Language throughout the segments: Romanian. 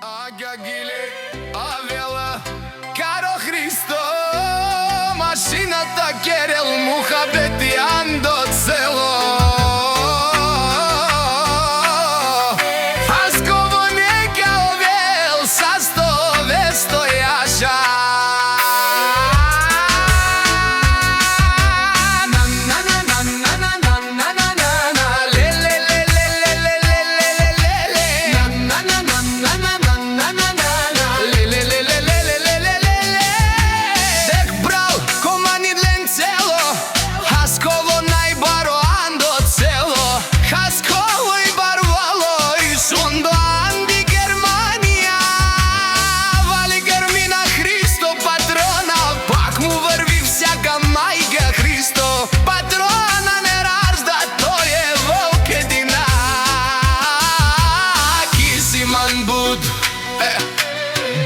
Agagile, avela, caro Hristo, mašinata kerel, muhabeti ando celo. Haskovo neka ovel, sastove stojaša.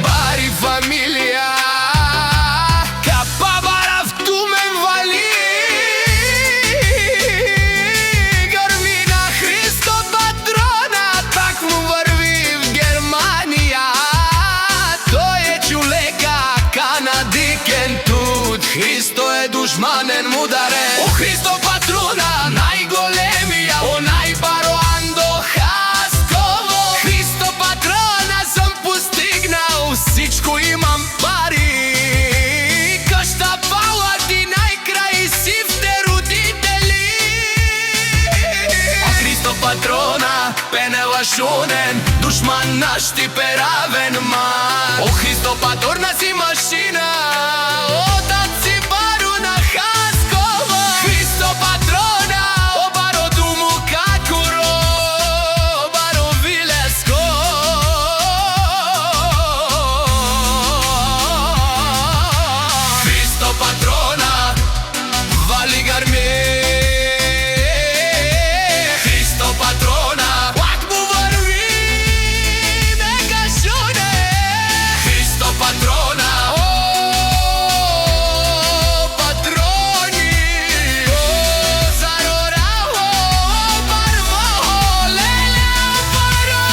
Bari familia Capabara tu me vali Gormina Hristo patrona Tak mu vrvi v Germanija To je čuleka Kanadiken tut Hristo je dušmanen mudaren O Hristo patrona najgolemija O najbaro ando Haskovo Hristo patrona sam postignao Всичко имам пари Къща палати най-край си в те родители А Христо патрона пенела шунен Душман наш ти перавен ман О Христо патрона си машина Отат си бару на Хасково Христо патрона обаро думу какуро Обаро вилеско Patrona, vali garmi Hristo patrona, wak mu vrvi neka šune Hristo patrona, o patroni O zarorao, o barvo, lele oparo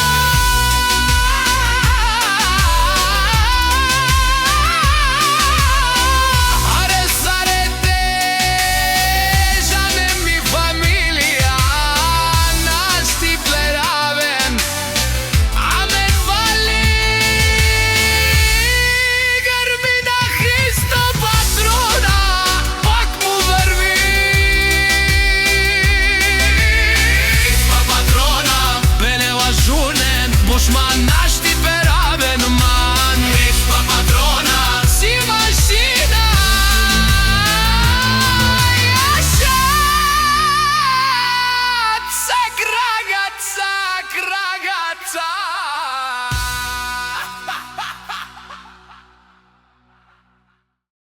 Bushman naš